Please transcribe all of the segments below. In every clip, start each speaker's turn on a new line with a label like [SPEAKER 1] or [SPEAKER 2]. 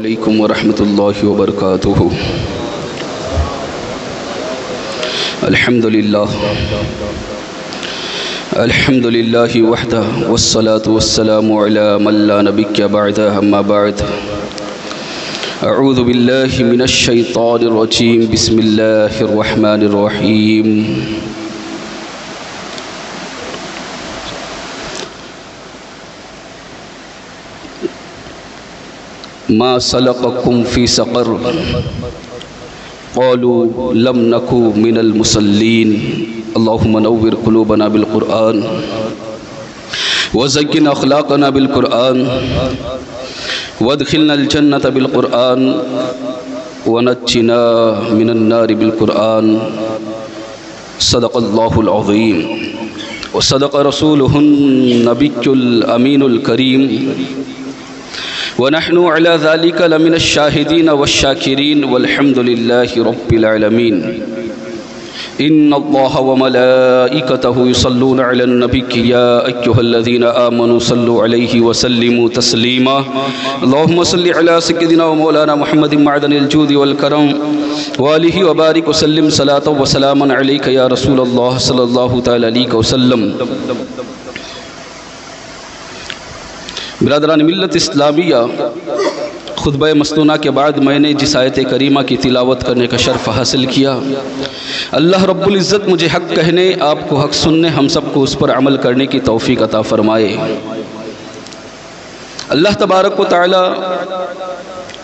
[SPEAKER 1] علیکم ورحمۃ اللہ وبرکاتہ۔ الحمد للہ وحدہ والصلاة والسلام علی من لا نبی بعدہ، اما بعد، اعوذ باللہ من الشیطان الرجیم، بسم اللہ الرحمن الرحیم۔ ما سلککم فی سقر قالوا لم نک من المصلین اللہم نور قلوبنا بالقرآن وزین اخلاقنا بالقرآن وادخلنا الجنة بالقرآن ونجنا من النار بالقرآن۔ صدق اللہ العظیم وصدق رسولہ النبی الامین الکریم، ونحن على ذلك لمن الشاهدين والشاكرين والحمد لله رب العالمين۔ ان الله وملائكته يصلون على النبي يا ايها الذين امنوا صلوا عليه وسلموا تسليما۔ اللهم صل على سيدنا ومولانا محمد معدن الجود والكرم وآله وبارك وسلم صلاة وسلاما عليك يا رسول الله صلى الله تعالى عليه وسلم۔ برادران ملت اسلامیہ، خطبہ مستونہ کے بعد میں نے جس آیت کریمہ کی تلاوت کرنے کا شرف حاصل کیا، اللہ رب العزت مجھے حق کہنے، آپ کو حق سننے، ہم سب کو اس پر عمل کرنے کی توفیق عطا فرمائے۔ اللہ تبارک و تعالی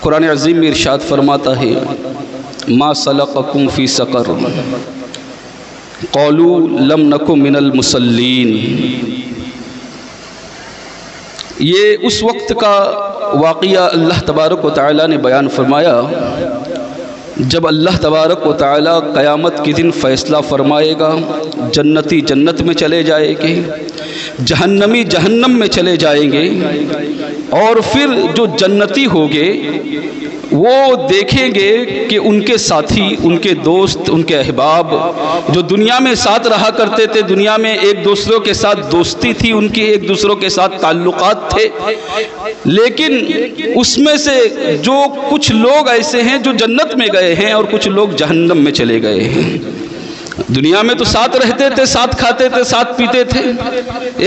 [SPEAKER 1] قرآن عظیم میں ارشاد فرماتا ہے، ما سلککم فی سقر قالوا لم نک من المصلین۔ یہ اس وقت کا واقعہ اللہ تبارک و تعالی نے بیان فرمایا جب اللہ تبارک و تعالی قیامت کے دن فیصلہ فرمائے گا، جنتی جنت میں چلے جائیں گے، جہنمی جہنم میں چلے جائیں گے، اور پھر جو جنتی ہوگے وہ دیکھیں گے کہ ان کے ساتھی، ان کے دوست، ان کے احباب جو دنیا میں ساتھ رہا کرتے تھے، دنیا میں ایک دوسروں کے ساتھ دوستی تھی، ان کی ایک دوسروں کے ساتھ تعلقات تھے، لیکن اس میں سے جو کچھ لوگ ایسے ہیں جو جنت میں گئے ہیں اور کچھ لوگ جہنم میں چلے گئے ہیں۔ دنیا میں تو ساتھ رہتے تھے، ساتھ کھاتے تھے، ساتھ پیتے تھے،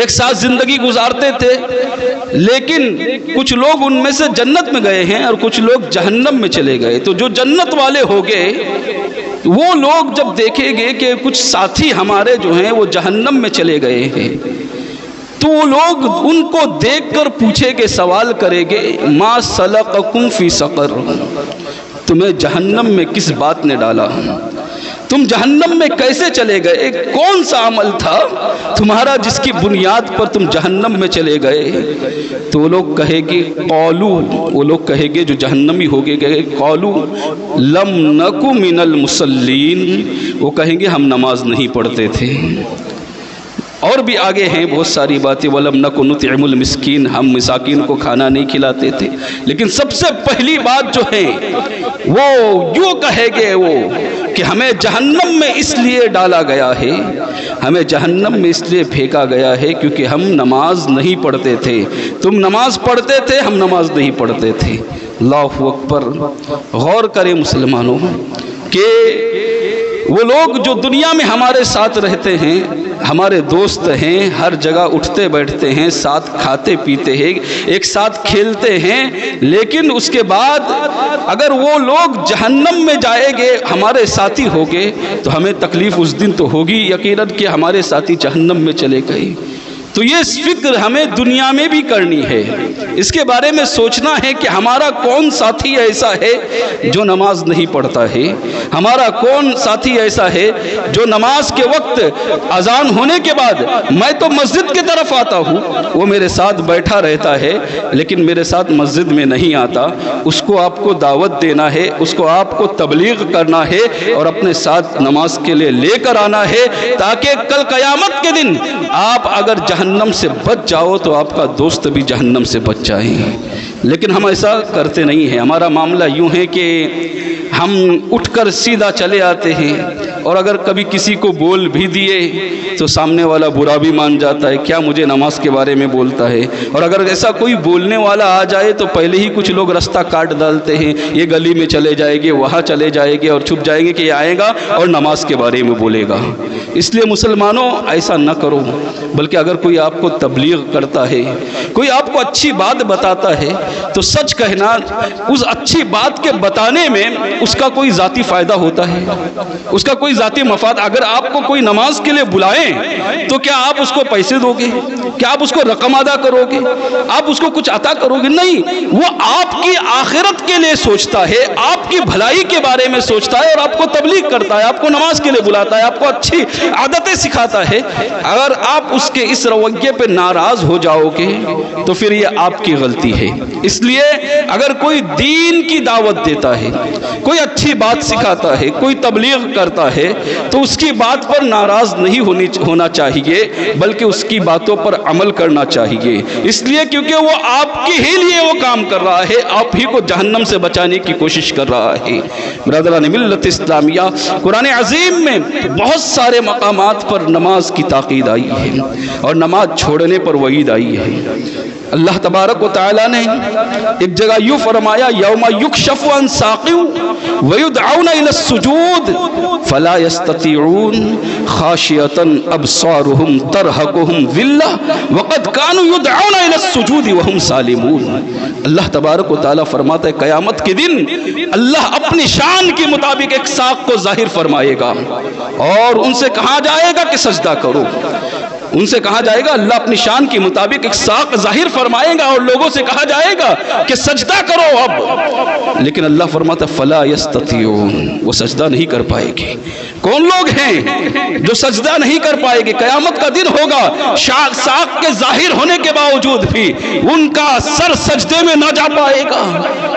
[SPEAKER 1] ایک ساتھ زندگی گزارتے تھے، لیکن کچھ لوگ ان میں سے جنت میں گئے ہیں اور کچھ لوگ جہنم میں چلے گئے۔ تو جو جنت والے ہوگے وہ لوگ جب دیکھیں گے کہ کچھ ساتھی ہمارے جو ہیں وہ جہنم میں چلے گئے ہیں، تو وہ لوگ ان کو دیکھ کر پوچھیں گے، سوال کریں گے، ما سلککم فی سقر، تمہیں جہنم میں کس بات نے ڈالا؟ تم جہنم میں کیسے چلے گئے؟ کون سا عمل تھا تمہارا جس کی بنیاد پر تم جہنم میں چلے گئے؟ تو وہ لوگ کہے گے، قالو، وہ لوگ کہے گے جو جہنمی ہوگے، قالو لم نک من المصلین، وہ کہیں گے ہم نماز نہیں پڑھتے تھے۔ اور بھی آگے ہیں بہت ساری باتیں، وَلَمْ نَكُ نُطْعِمُ الْمِسْكِينَ، ہم مساکین کو کھانا نہیں کھلاتے تھے۔ لیکن سب سے پہلی بات جو ہے وہ یوں کہے گے وہ کہ ہمیں جہنم میں اس لیے ڈالا گیا ہے، ہمیں جہنم میں اس لیے پھینکا گیا ہے کیونکہ ہم نماز نہیں پڑھتے تھے۔ تم نماز پڑھتے تھے، ہم نماز نہیں پڑھتے تھے۔ اللہ اکبر۔ غور کریں مسلمانوں کہ وہ لوگ جو دنیا میں ہمارے ساتھ رہتے ہیں، ہمارے دوست ہیں، ہر جگہ اٹھتے بیٹھتے ہیں، ساتھ کھاتے پیتے ہیں، ایک ساتھ کھیلتے ہیں، لیکن اس کے بعد اگر وہ لوگ جہنم میں جائیں گے، ہمارے ساتھی ہوگے، تو ہمیں تکلیف اس دن تو ہوگی یقیناً کہ ہمارے ساتھی جہنم میں چلے گئے۔ تو یہ فکر ہمیں دنیا میں بھی کرنی ہے، اس کے بارے میں سوچنا ہے کہ ہمارا کون ساتھی ایسا ہے جو نماز نہیں پڑھتا ہے، ہمارا کون ساتھی ایسا ہے جو نماز کے وقت اذان ہونے کے بعد میں تو مسجد کی طرف آتا ہوں، وہ میرے ساتھ بیٹھا رہتا ہے لیکن میرے ساتھ مسجد میں نہیں آتا۔ اس کو آپ کو دعوت دینا ہے، اس کو آپ کو تبلیغ کرنا ہے اور اپنے ساتھ نماز کے لیے لے کر آنا ہے، تاکہ کل قیامت کے دن آپ اگر جہنم سے بچ جاؤ تو آپ کا دوست بھی جہنم سے بچ جائے۔ لیکن ہم ایسا کرتے نہیں ہیں۔ ہمارا معاملہ یوں ہے کہ ہم اٹھ کر سیدھا چلے آتے ہیں، اور اگر کبھی کسی کو بول بھی دیے تو سامنے والا برا بھی مان جاتا ہے، کیا مجھے نماز کے بارے میں بولتا ہے۔ اور اگر ایسا کوئی بولنے والا آ جائے تو پہلے ہی کچھ لوگ رستہ کاٹ ڈالتے ہیں، یہ گلی میں چلے جائیں گے، وہاں چلے جائیں گے اور چھپ جائیں گے کہ یہ آئے گا اور نماز کے بارے میں بولے گا۔ اس لیے مسلمانوں ایسا نہ کرو، بلکہ اگر کوئی آپ کو تبلیغ کرتا ہے، کوئی آپ کو اچھی بات بتاتا ہے تو سچ کہنا، اس اچھی بات کے بتانے میں اس کا کوئی ذاتی فائدہ ہوتا ہے، اس کا کوئی ذاتی مفاد۔ اگر آپ کو کوئی نماز کے لیے بلائیں تو کیا آپ اس کو پیسے دو گے؟ کیا آپ اس کو رقم ادا کرو گے؟ آپ اس کو کچھ عطا کرو گے؟ نہیں، وہ آپ کی آخرت کے لیے سوچتا ہے، آپ کی بھلائی کے بارے میں سوچتا ہے اور آپ کو تبلیغ کرتا ہے، آپ کو نماز کے لیے بلاتا ہے، آپ کو اچھی عادتیں سکھاتا ہے۔ اگر آپ اس کے اس رویے پہ ناراض ہو جاؤ گے تو پھر یہ آپ کی غلطی ہے۔ اس لیے اگر کوئی دین کی دعوت دیتا ہے، کوئی اچھی بات سکھاتا ہے، کوئی تبلیغ کرتا ہے تو اس کی بات پر ناراض نہیں ہونا چاہیے، بلکہ اس کی باتوں پر عمل کرنا چاہیے۔ اس لیے کیونکہ وہ آپ کے ہی لیے وہ کام کر رہا ہے، آپ ہی کو جہنم سے بچانے کی کوشش کر رہا ہے۔ برادران ملت اسلامیہ، قرآن عظیم میں بہت سارے مقامات پر نماز کی تاکید آئی ہے اور نماز چھوڑنے پر وعید آئی ہے۔ اللہ تبارک و تعالیٰ نے ایک جگہ یوں فرمایا، یوم یکشف عن ساق ویدعون الی السجود فلا یستطیعون خاشعۃ ابصارهم ترہقهم ذلہ وقد کانوا یدعون الی السجود وهم سالمون۔ اللہ تبارک و تعالیٰ فرماتا ہے قیامت کے دن اللہ اپنی شان کے مطابق ایک ساق کو ظاہر فرمائے گا اور ان سے کہا جائے گا کہ سجدہ کرو۔ ان سے کہا جائے گا، اللہ اپنی شان کے مطابق ایک ساق ظاہر فرمائے گا اور لوگوں سے کہا جائے گا کہ سجدہ کرو اب، لیکن اللہ فرماتا فلا یستطیعون، وہ سجدہ نہیں کر پائے گے۔ کون لوگ ہیں جو سجدہ نہیں کر پائے گے؟ قیامت کا دن ہوگا، ساق کے ظاہر ہونے کے باوجود بھی ان کا سر سجدے میں نہ جا پائے گا۔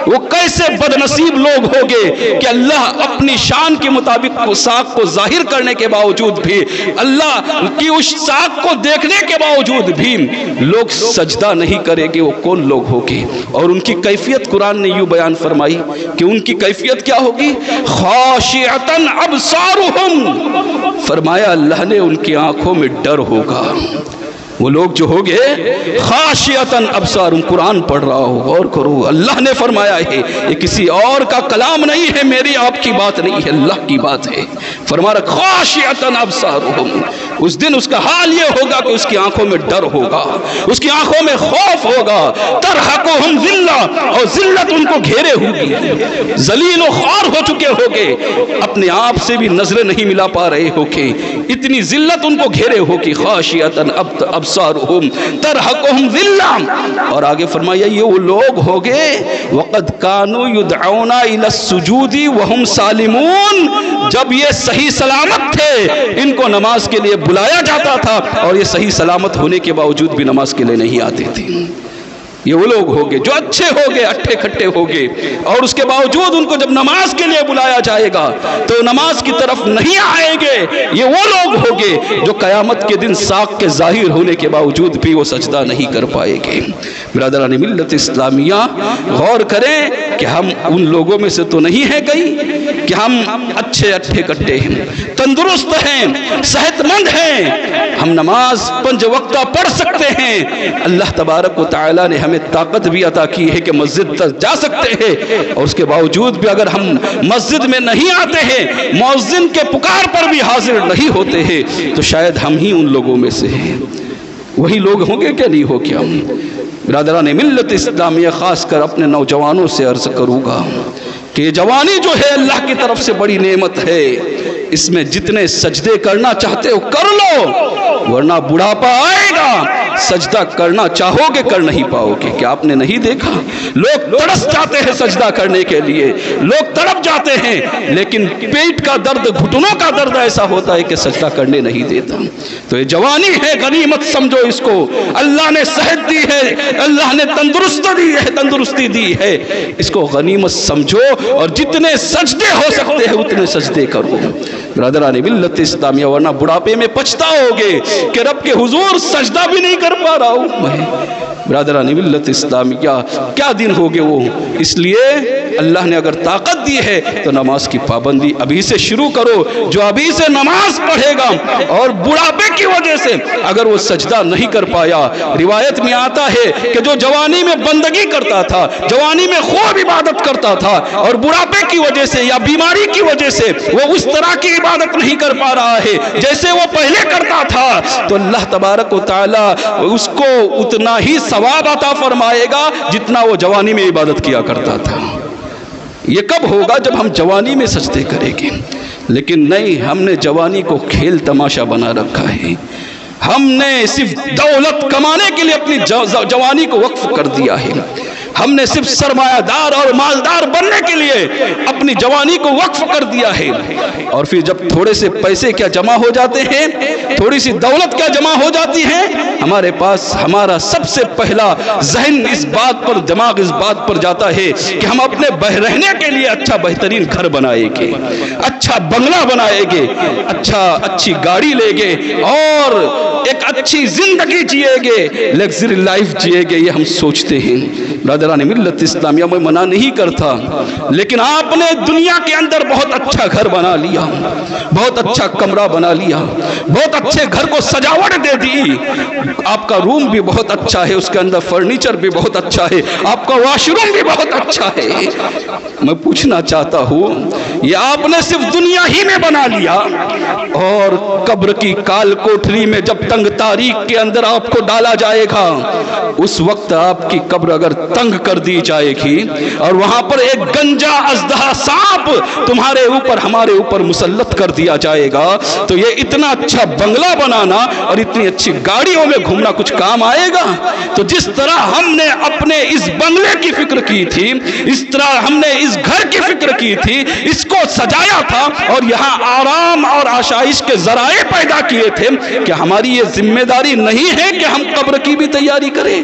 [SPEAKER 1] وہ کیسے بد نصیب لوگ ہوگے کہ اللہ اپنی شان کے مطابق ساق کو ظاہر کرنے کے باوجود بھی، اللہ کی اس ساق کو دیکھنے کے باوجود بھی لوگ سجدہ نہیں کریں گے۔ وہ کون لوگ ہوگے؟ اور ان کی کیفیت قرآن نے یوں بیان فرمائی کہ ان کی کیفیت کیا ہوگی؟ خاشعۃ ابصارهم، فرمایا اللہ نے ان کی آنکھوں میں ڈر ہوگا۔ وہ لوگ جو ہوگے خاشعۃ ابصارهم، قرآن پڑھ رہا ہو، غور کرو، اللہ نے فرمایا ہے، یہ کسی اور کا کلام نہیں ہے، میری آپ کی بات نہیں ہے، اللہ کی بات ہے۔ فرما رہا خاشعۃ ابصارهم، اس دن اس کا حال یہ ہوگا کہ اس کی آنکھوں میں ڈر ہوگا، اس کی آنکھوں میں خوف ہوگا، ترہقهم ذلہ، اور ذلت ان کو گھیرے ہوگی، ذلیل و خوار ہو چکے ہوگے، اپنے آپ سے بھی نظریں نہیں ملا پا رہے ہوگے، اتنی ذلت ان کو گھیرے ہوگی۔ خاشعۃ ابصارهم ترہقهم ذلہ، اور آگے فرمایا یہ وہ لوگ ہوگے وقد كانوا يدعون الى السجود وهم سالمون، جب یہ صحیح سلامت تھے ان کو نماز کے لیے بلایا جاتا تھا اور یہ صحیح سلامت ہونے کے باوجود بھی نماز کے لیے نہیں آتے تھے۔ یہ وہ لوگ ہوگے جو اچھے ہوگے، اٹھے کھٹے ہوگے، اور اس کے باوجود ان کو جب نماز کے لیے بلایا جائے گا تو نماز کی طرف نہیں آئیں گے۔ یہ وہ لوگ ہوگے جو قیامت کے دن ساق کے ظاہر ہونے کے باوجود بھی وہ سجدہ نہیں کر پائے گے۔ برادران ملت اسلامیہ، غور کریں کہ ہم ان لوگوں میں سے تو نہیں ہیں گئی کہ ہم اچھے اٹھے کٹے ہیں، تندرست ہیں، صحت مند ہیں، ہم نماز 5 وقتہ پڑھ سکتے ہیں۔ اللہ تبارک و تعالیٰ نے ہمیں طاقت بھی عطا کی ہے کہ مسجد تک جا سکتے ہیں، اور اس کے باوجود بھی اگر ہم مسجد میں نہیں آتے ہیں، مؤذن کے پکار پر بھی حاضر نہیں ہوتے ہیں، تو شاید ہم ہی ان لوگوں میں سے ہیں۔ وہی لوگ ہوں گے کہ نہیں ہو کیا؟ برادران ملت اسلامیہ، خاص کر اپنے نوجوانوں سے عرض کروں گا کہ یہ جوانی جو ہے اللہ کی طرف سے بڑی نعمت ہے، اس میں جتنے سجدے کرنا چاہتے ہو کر لو، ورنہ بڑھاپا آئے گا، سجدہ کرنا چاہو گے کر نہیں پاؤ گے۔ کیا آپ نے نہیں دیکھا لوگ تڑس جاتے ہیں سجدہ کرنے کے لیے، لوگ تڑپ جاتے ہیں، لیکن پیٹ کا درد، گھٹنوں کا درد ایسا ہوتا ہے کہ سجدہ کرنے نہیں دیتا۔ تو یہ جوانی ہے، غنیمت سمجھو اس کو، اللہ نے صحت دی ہے، اللہ نے تندرستی دی ہے، اس کو غنیمت سمجھو اور جتنے سجدے ہو سکتے ہیں اتنے سجدے کرو۔ برادران ملت اسلامیہ، ورنہ بڑھاپے میں پچھتاؤ گے کہ رب کے حضور سجدہ بھی نہیں کر پا رہا ہوں میں، برادران ملت اسلامیہ کیا دن ہو گئے وہ. اس لیے اللہ نے اگر طاقت دی ہے تو نماز کی پابندی ابھی سے شروع کرو. جو ابھی سے نماز پڑھے گا اور بڑھاپے کی وجہ سے اگر وہ سجدہ نہیں کر پایا، روایت میں آتا ہے کہ جو جوانی میں بندگی کرتا تھا، جوانی میں خوب عبادت کرتا تھا اور بڑھاپے کی وجہ سے یا بیماری کی وجہ سے وہ اس طرح کی عبادت نہیں کر پا رہا ہے جیسے وہ پہلے کرتا تھا، تو اللہ تبارک و تعالی اس کو اتنا ہی ثواب عطا فرمائے گا جتنا وہ جوانی میں عبادت کیا کرتا تھا. یہ کب ہوگا؟ جب ہم جوانی میں سجدے کریں گے. لیکن نہیں، ہم نے جوانی کو کھیل تماشا بنا رکھا ہے. ہم نے صرف دولت کمانے کے لیے اپنی جوانی کو وقف کر دیا ہے. ہم نے صرف سرمایہ دار اور مالدار بننے کے لیے اپنی جوانی کو وقف کر دیا ہے. اور پھر جب تھوڑے سے پیسے کیا جمع ہو جاتے ہیں، تھوڑی سی دولت کیا جمع ہو جاتی ہے، ہمارے پاس ہمارا سب سے پہلا ذہن اس بات پر، دماغ اس بات پر جاتا ہے کہ ہم اپنے رہنے کے لیے اچھا بہترین گھر بنائیں گے، اچھا بنگلہ بنائیں گے، اچھی گاڑی لیں گے اور ایک اچھی زندگی جیے گے، لگژری لائف جیے گے. یہ ہم سوچتے ہیں. برادران ملت اسلامیہ میں منع نہیں کرتا، لیکن آپ نے دنیا کے اندر بہت اچھا گھر بنا لیا، بہت اچھا کمرہ بنا لیا، بہت اچھے گھر کو سجاوٹ دے دی. آپ کا روم بھی بہت اچھا ہے، اس کے اندر فرنیچر بھی بہت اچھا ہے، آپ کا واش روم بھی بہت اچھا ہے. میں پوچھنا چاہتا ہوں، یہ آپ نے صرف دنیا ہی میں بنا لیا، اور قبر کی کال کوٹری میں جب تنگ تاریخ کے اندر آپ کو ڈالا جائے گا، اس وقت آپ کی قبر اگر تنگ کر دی جائے گی اور وہاں پر ایک گنجا اژدہا سانپ تمہارے اوپر، ہمارے اوپر مسلط کر دیا جائے گا، تو یہ اتنا اچھا بنگلہ بنانا اور اتنی اچھی گاڑیوں میں گھومنا کچھ کام آئے گا؟ تو جس طرح ہم نے اپنے اس بنگلے کی فکر کی تھی، اس طرح ہم نے اس گھر کی فکر کی تھی، اس کو سجایا تھا اور یہاں آرام اور آشائش کے ذرائع پیدا کیے تھے. کہ ہماری یہ ذمہ داری نہیں ہے کہ ہم قبر کی بھی تیاری کریں،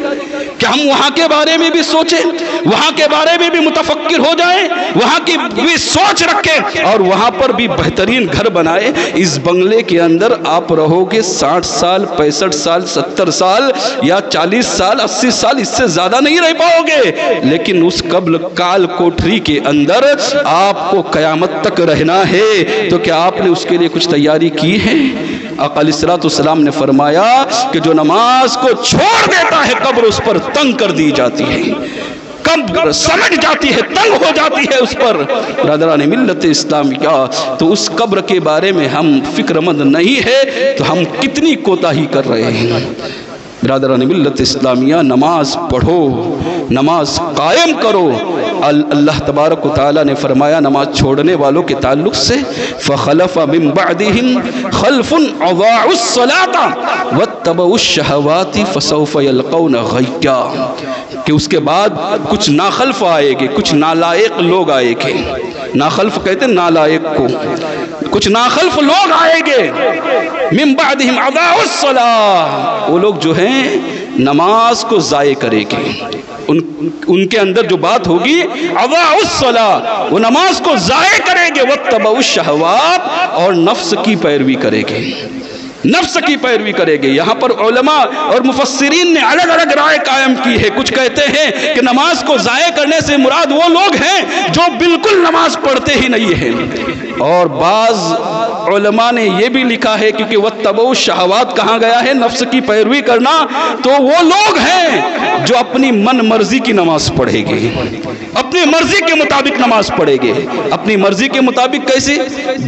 [SPEAKER 1] کہ ہم وہاں کے بارے میں بھی سوچیں، وہاں کے بارے میں بھی متفکر ہو جائیں، وہاں کی بھی سوچ رکھیں اور وہاں پر بھی بہترین گھر بنائیں. اس بنگلے کے اندر آپ رہو گے 60 سال، 65 سال، 70 سال یا 40 سال، 80 سال، اس سے زیادہ نہیں رہ پاؤ گے. لیکن اس قبر کال کوٹری کے اندر آپ کو قیامت تک رہنا ہے، تو کیا آپ نے اس کے لیے کچھ تیاری کی ہے؟ آقا علیہ الصلوۃ والسلام نے فرمایا کہ جو نماز کو چھوڑ دیتا ہے قبر اس پر تنگ کر دی جاتی ہے، قبر سمجھ جاتی ہے، تنگ ہو جاتی ہے اس پر. برادران ملت اسلامیہ، تو اس قبر کے بارے میں ہم فکر مند نہیں ہے تو ہم کتنی کوتاہی کر رہے ہیں. برادران ملت اسلامیہ، نماز پڑھو، نماز قائم کرو. اللہ تبارک و تعالیٰ نے فرمایا نماز چھوڑنے والوں کے تعلق سے، فخلف من بعدهم خلف اضاعوا الصلاة واتبعوا الشهوات فسوف يلقون غیا، کہ اس کے بعد کچھ ناخلف آئے گے، کچھ نالائق لوگ آئے گے. ناخلف کہتے ہیں نالائق کو. کچھ ناخلف لوگ آئے گے، من بعدهم اضاعوا الصلاة، وہ لوگ جو ہیں نماز کو ضائع کرے گے. ان کے اندر جو بات ہوگی اضاعوا الصلاة، وہ نماز کو ضائع کریں گے، واتبعوا الشہوات، اور نفس کی پیروی کریں گے، نفس کی پیروی کرے گے. یہاں پر علماء اور مفسرین نے الگ الگ رائے قائم کی ہے. کچھ کہتے ہیں کہ نماز کو ضائع کرنے سے مراد وہ لوگ ہیں جو بالکل نماز پڑھتے ہی نہیں ہیں، اور بعض علماء نے یہ بھی لکھا ہے کیونکہ واتبعوا الشہوات کہاں گیا ہے، نفس کی پیروی کرنا، تو وہ لوگ ہیں جو اپنی من مرضی کی نماز پڑھیں گے، اپنی مرضی کے مطابق نماز پڑھیں گے. اپنی مرضی کے مطابق کیسے؟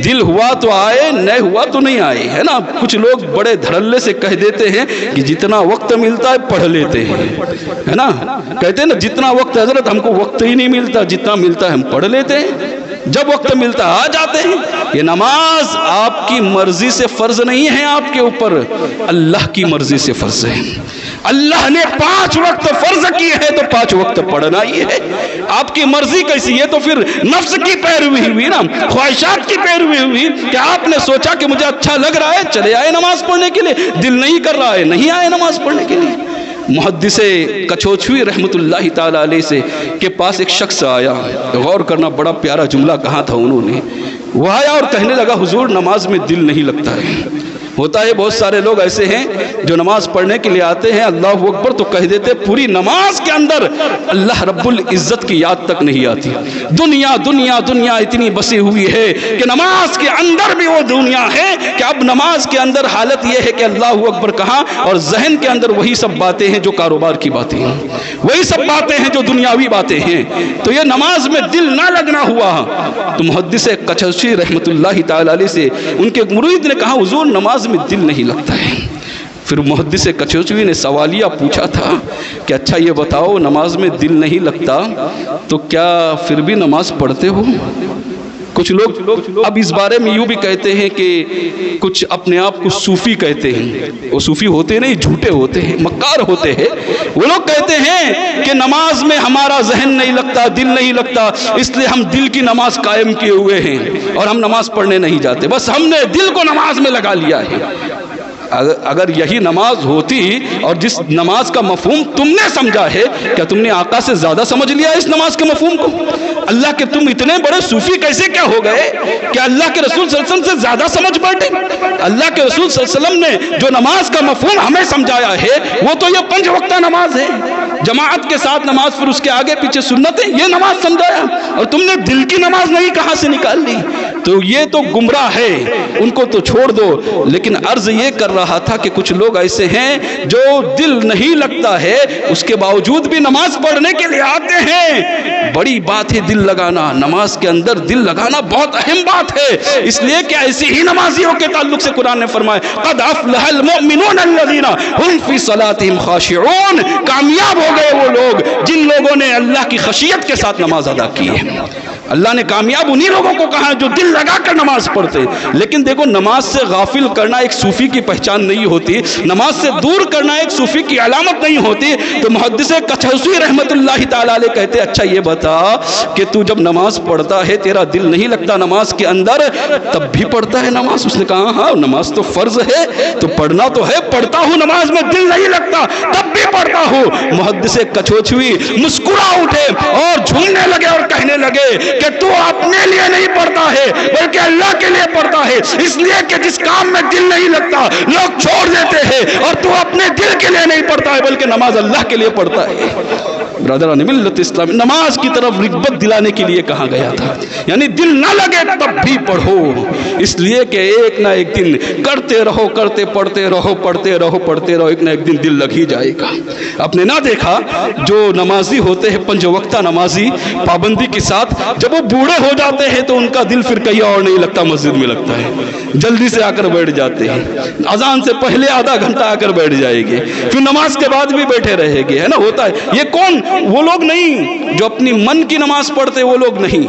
[SPEAKER 1] دل ہوا تو آئے، نہیں ہوا تو نہیں آئے، ہے نا. کچھ لوگ بڑے دھڑلے سے کہہ دیتے ہیں کہ جتنا وقت ملتا ہے پڑھ لیتے ہیں، ہے نا. کہتے ہیں نا جتنا وقت حضرت ہم کو وقت ہی نہیں ملتا، جتنا ملتا ہے ہم پڑھ لیتے ہیں، جب وقت ملتا آ جاتے ہیں. یہ نماز آپ کی مرضی سے فرض نہیں ہے آپ کے اوپر، اللہ کی مرضی سے فرض ہے. اللہ نے 5 وقت فرض کیے ہیں تو 5 وقت پڑھنا ہی ہے. آپ کی مرضی کیسی ہے؟ تو پھر نفس کی پیروی ہوئی نا، خواہشات کی پیروی ہوئی کہ آپ نے سوچا کہ مجھے اچھا لگ رہا ہے، چلے آئے نماز پڑھنے کے لیے. دل نہیں کر رہا ہے، نہیں آئے نماز پڑھنے کے لیے. محدث کچھوچھوی رحمت اللہ تعالی علیہ سے کے پاس ایک شخص آیا. غور کرنا، بڑا پیارا جملہ کہا تھا انہوں نے. وہ آیا اور کہنے لگا حضور نماز میں دل نہیں لگتا ہے. ہوتا ہے بہت سارے لوگ ایسے ہیں جو نماز پڑھنے کے لیے آتے ہیں، اللہ اکبر تو کہہ دیتے، پوری نماز کے اندر اللہ رب العزت کی یاد تک نہیں آتی۔ دنیا دنیا دنیا اتنی بسی ہوئی ہے کہ نماز کے اندر بھی وہ دنیا ہے کہ اب نماز کے اندر حالت یہ ہے کہ اللہ اکبر کہاں، اور ذہن کے اندر وہی سب باتیں ہیں جو کاروبار کی باتیں ہیں، وہی سب باتیں ہیں جو دنیاوی باتیں ہیں۔ تو یہ نماز میں دل نہ لگنا ہوا۔ تو محدث کچھوی رحمۃ اللہ تعالی علیہ سے ان کے مرید نے کہا، حضور نماز میں دل نہیں لگتا ہے۔ پھر محدث کچھوی نے سوالیہ پوچھا تھا کہ اچھا یہ بتاؤ، نماز میں دل نہیں لگتا تو کیا پھر بھی نماز پڑھتے ہو؟ کچھ لوگ اب اس بارے میں یوں بھی کہتے ہیں کہ کچھ اپنے آپ کو صوفی کہتے ہیں، وہ صوفی ہوتے نہیں، جھوٹے ہوتے ہیں، مکار ہوتے ہیں۔ وہ لوگ کہتے ہیں کہ نماز میں ہمارا ذہن نہیں لگتا، دل نہیں لگتا، اس لیے ہم دل کی نماز قائم کیے ہوئے ہیں اور ہم نماز پڑھنے نہیں جاتے، بس ہم نے دل کو نماز میں لگا لیا ہے۔ اگر یہی نماز ہوتی اور جس نماز کا مفہوم تم نے سمجھا ہے، کیا تم نے آقا سے زیادہ سمجھ لیا اس نماز کے مفہوم کو؟ اللہ کے تم اتنے بڑے صوفی کیسے کیا ہو گئے کہ اللہ کے رسول صلی اللہ علیہ وسلم سے زیادہ سمجھ بیٹھے؟ اللہ کے رسول صلی اللہ علیہ وسلم نے جو نماز کا مفہوم ہمیں سمجھایا ہے وہ تو یہ 5 وقتہ نماز ہے، جماعت کے ساتھ نماز، پھر اس کے آگے پیچھے سنتیں، یہ نماز سمجھایا، اور تم نے دل کی نماز نہیں کہاں سے نکال لی؟ تو یہ تو گمراہ ہے، ان کو تو چھوڑ دو۔ لیکن عرض یہ کر رہا تھا کہ کچھ لوگ ایسے ہیں جو دل نہیں لگتا ہے، اس کے باوجود بھی نماز پڑھنے کے لیے آتے ہیں۔ بڑی بات ہے دل لگانا، نماز کے اندر دل لگانا بہت اہم بات ہے، اس لیے کہ ایسی ہی نمازیوں کے تعلق سے قرآن نے فرمایا قد افلح المؤمنون الذین هم فی صلاتهم خاشعون، کامیاب ہو گئے وہ لوگ جن لوگوں نے اللہ کی خشیت کے ساتھ نماز ادا کی ہے۔ اللہ نے کامیاب انہی لوگوں کو کہا جو دل لگا کر نماز پڑھتے۔ لیکن دیکھو، نماز سے غافل کرنا ایک صوفی کی پہچان نہیں ہوتی، نماز سے دور کرنا ایک صوفی کی علامت نہیں ہوتی۔ تو محدث کچھوی رحمت اللہ تعالی علیہ کہتے اچھا یہ بتا کہ تو جب نماز پڑھتا ہے تیرا دل نہیں لگتا نماز کے اندر، تب بھی پڑھتا ہے نماز؟ اس نے کہا ہاں، نماز تو فرض ہے تو پڑھنا تو ہے، پڑھتا ہوں، نماز میں دل نہیں لگتا تب بھی پڑھتا ہوں۔ محدث کچھوی مسکرا اٹھے اور جھومنے لگے اور کہنے لگے کہ تو اپنے لیے نہیں پڑھتا ہے بلکہ اللہ کے لیے پڑھتا ہے، اس لیے کہ جس کام میں دل نہیں لگتا لوگ چھوڑ دیتے ہیں، اور تو اپنے دل کے لیے نہیں پڑھتا ہے بلکہ نماز اللہ کے لیے پڑھتا ہے۔ برادران ملت اسلام، نماز کی طرف رغبت دلانے کے لیے کہا گیا تھا، یعنی دل نہ لگے تب بھی پڑھو، اس لیے کہ ایک نہ ایک دن کرتے رہو، پڑھتے رہو، ایک نہ ایک دن دل لگ ہی جائے گا۔ آپ نے نہ دیکھا جو نمازی ہوتے ہیں 5 وقتہ نمازی پابندی کے ساتھ، جب وہ بوڑھے ہو جاتے ہیں تو ان کا دل پھر کہیں اور نہیں لگتا، مسجد میں لگتا ہے، جلدی سے آ کر بیٹھ جاتے ہیں، اذان سے پہلے آدھا گھنٹہ آ کر بیٹھ جائے گے، پھر نماز کے بعد بھی بیٹھے رہے گے، ہے نا؟ ہوتا ہے۔ یہ کون؟ وہ لوگ نہیں جو اپنی من کی نماز پڑھتے، وہ لوگ نہیں،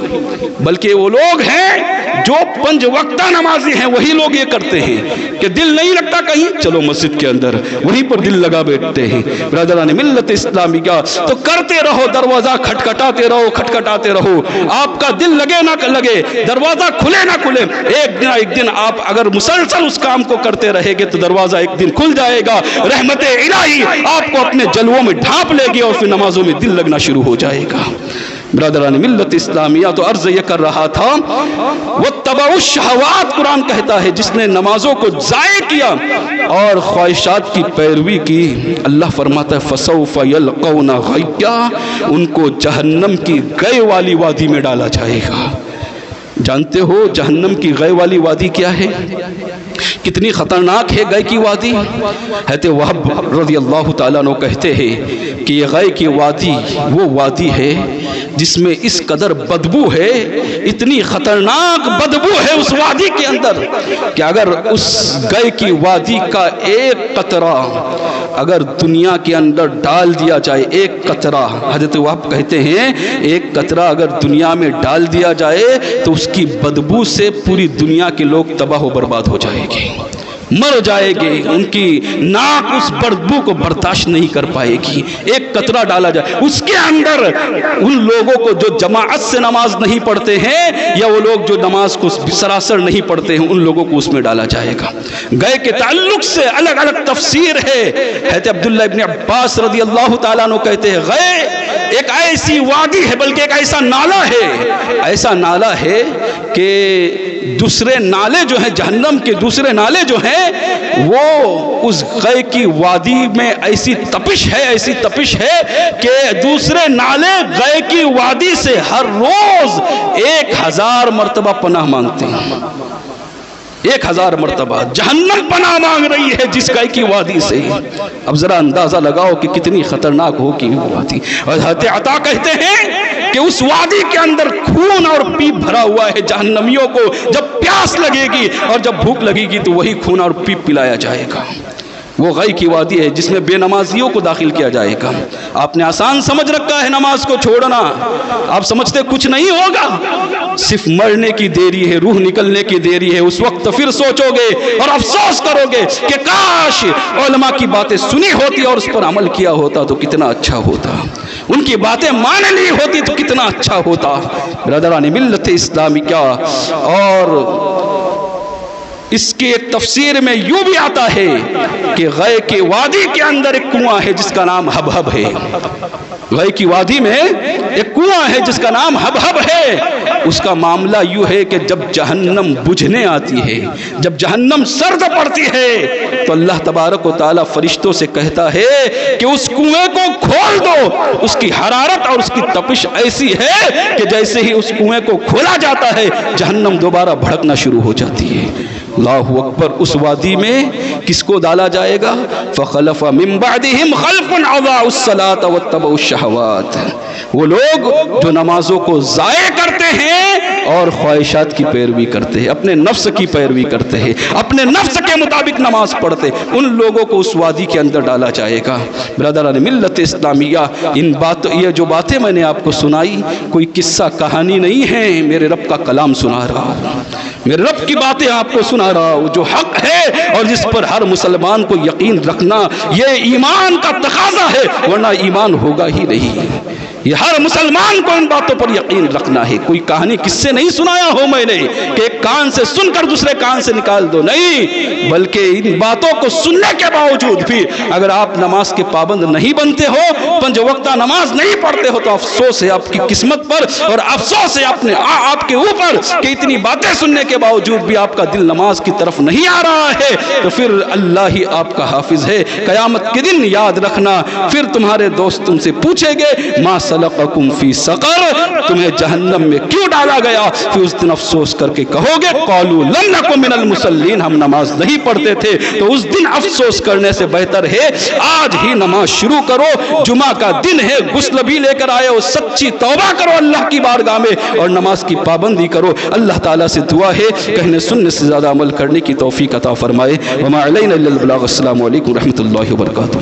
[SPEAKER 1] بلکہ وہ لوگ ہیں جو 5 وقتہ نمازی ہیں، وہی لوگ یہ کرتے ہیں کہ دل نہیں لگتا کہیں، چلو مسجد کے اندر وہیں پر دل لگا بیٹھتے ہیں۔ برادران ملت اسلامی کا تو کرتے رہو، دروازہ کھٹکھٹاتے رہو، آپ کا دل لگے نہ لگے، دروازہ کھلے نہ کھلے، ایک دن آپ اگر مسلسل اس کام کو کرتے رہے گے تو دروازہ ایک دن کھل جائے گا، رحمت الہی آپ کو اپنے جلووں میں ڈھانپ لے گی اور پھر نمازوں میں دل لگنا شروع ہو جائے گا۔ برادران ملت اسلامیہ، تو عرض یہ کر رہا تھا وَاتَّبَعُوا الشَّهَوَاتِ، قرآن کہتا ہے جس نے نمازوں کو ضائع کیا اور خواہشات کی پیروی کی، اللہ فرماتا ہے فَسَوْفَ يَلْقَوْنَ غَيًّا، ان کو جہنم کی گئے والی وادی میں ڈالا جائے گا۔ جانتے ہو جہنم کی گئے والی وادی کیا ہے؟ کتنی خطرناک ہے گئے کی وادی؟ حضرت وہب رضی اللہ تعالیٰ عنہ کہتے ہیں کہ یہ گئے کی وادی وہ وادی ہے جس میں اس قدر بدبو ہے، اتنی خطرناک بدبو ہے اس وادی کے اندر کہ اگر اس گئے کی وادی کا ایک قطرہ اگر دنیا کے اندر ڈال دیا جائے، ایک قطرہ، حضرت وہب کہتے ہیں ایک قطرہ اگر دنیا میں ڈال دیا جائے تو اس کی بدبو سے پوری دنیا کے لوگ تباہ و برباد ہو جائے گے، مر جائے گے، ان کی ناک اس بدبو کو برداشت نہیں کر پائے گی۔ ایک قطرہ ڈالا جائے اس کے اندر، ان لوگوں کو جو جماعت سے نماز نہیں پڑھتے ہیں یا وہ لوگ جو نماز کو سراسر نہیں پڑھتے ہیں، ان لوگوں کو اس میں ڈالا جائے گا۔ گئے کے تعلق سے الگ الگ تفسیر ہے۔ حضرت عبداللہ ابن عباس رضی اللہ تعالیٰ عنہ کہتے ہیں گئے ایک ایسی وادی ہے، بلکہ ایک ایسا نالا ہے کہ دوسرے نالے جو ہیں، جہنم کے دوسرے نالے جو ہیں، وہ اس غے کی وادی میں ایسی تپش ہے کہ دوسرے نالے غے کی وادی سے ہر روز 1000 مرتبہ پناہ مانگتے ہیں۔ 1000 مرتبہ جہنم پناہ مانگ رہی ہے جس غے کی وادی سے۔ اب ذرا اندازہ لگاؤ کہ کتنی خطرناک ہوگی وہ وادی۔ اور حضرت عطا کہتے ہیں کہ اس وادی کے اندر خون اور پیپ بھرا ہوا ہے۔ جہنمیوں کو جب پیاس لگے گی اور جب بھوک لگے گی تو وہی خون اور پیپ پلایا جائے گا۔ وہ غے کی وادی ہے جس میں بے نمازیوں کو داخل کیا جائے گا۔ آپ نے آسان سمجھ رکھا ہے نماز کو چھوڑنا، آپ سمجھتے کچھ نہیں ہوگا، صرف مرنے کی دیری ہے، روح نکلنے کی دیری ہے۔ اس وقت پھر سوچو گے اور افسوس کرو گے کہ کاش علماء کی باتیں سنی ہوتی اور اس پر عمل کیا ہوتا تو کتنا اچھا ہوتا، ان کی باتیں مان لی ہوتی تو کتنا اچھا ہوتا۔ برادران ملت اسلامی کیا، اور اس کے تفسیر میں یوں بھی آتا ہے کہ غے کی وادی کے اندر ایک کنواں ہے جس کا نام حبحب ہے۔ غے کی وادی میں ایک کنواں ہے جس کا نام حبحب ہے۔ اس کا معاملہ یوں ہے کہ جب جہنم بجھنے آتی ہے، جب جہنم سرد پڑتی ہے تو اللہ تبارک و تعالیٰ فرشتوں سے کہتا ہے کہ اس کنویں کو کھول دو۔ اس کی حرارت اور اس کی تپش ایسی ہے کہ جیسے ہی اس کنویں کو کھولا جاتا ہے جہنم دوبارہ بھڑکنا شروع ہو جاتی ہے۔ اللہ اکبر۔ اس وادی میں کس کو ڈالا جائے گا؟ فخلف من بعدہم خلف اضاعوا الصلاۃ واتبعوا الشہوات۔ وہ لوگ جو نمازوں کو ضائع کرتے ہیں اور خواہشات کی پیروی کرتے ہیں، اپنے نفس کی پیروی کرتے ہیں، اپنے نفس کے مطابق نماز پڑھتے، ان لوگوں کو اس وادی کے اندر ڈالا جائے گا۔ برادران ملت اسلامیہ، یہ جو باتیں میں نے آپ کو سنائی کوئی قصہ کہانی نہیں ہے، میرے رب کا کلام سنا رہا ہوں، میرے رب کی باتیں آپ کو سنا رہا ہوں جو حق ہے اور جس پر ہر مسلمان کو یقین رکھنا یہ ایمان کا تقاضا ہے، ورنہ ایمان ہوگا ہی نہیں۔ یہ ہر مسلمان کو ان باتوں پر یقین رکھنا ہے۔ کوئی کہانی کس سے نہیں سنایا ہو میں نے کہ ایک کان سے سن کر دوسرے کان سے نکال دو، نہیں، بلکہ ان باتوں کو سننے کے باوجود بھی اگر آپ نماز کے پابند نہیں بنتے ہو، 5 وقتہ نماز نہیں پڑھتے ہو، تو افسوس ہے آپ کی قسمت پر اور افسوس ہے آپ کے اوپر کہ اتنی باتیں سننے کے باوجود بھی آپ کا دل نماز کی طرف نہیں آ رہا ہے۔ تو پھر اللہ ہی آپ کا حافظ ہے۔ قیامت کے دن یاد رکھنا، پھر تمہارے دوست تم سے پوچھیں گے ما سلقکم فی سقر، تمہیں جہنم میں کیوں ڈالا گیا؟ پھر اس دن افسوس کر کے کہو گے قالوا لم نکن من المصلین، ہم نماز نہیں پڑھتے تھے۔ تو اس دن افسوس کرنے سے بہتر ہے آج ہی نماز شروع کرو، جمعہ کا دن ہے، غسل بھی لے کر آئے ہو، سچی توبہ کرو اللہ کی بارگاہ میں اور نماز کی پابندی کرو۔ اللہ تعالیٰ سے دعا ہے کہنے سننے سے زیادہ عمل کرنے کی توفیق عطا فرمائے۔ وما علینا الا البلاغ۔ السلام علیکم ورحمۃ اللہ وبرکاتہ۔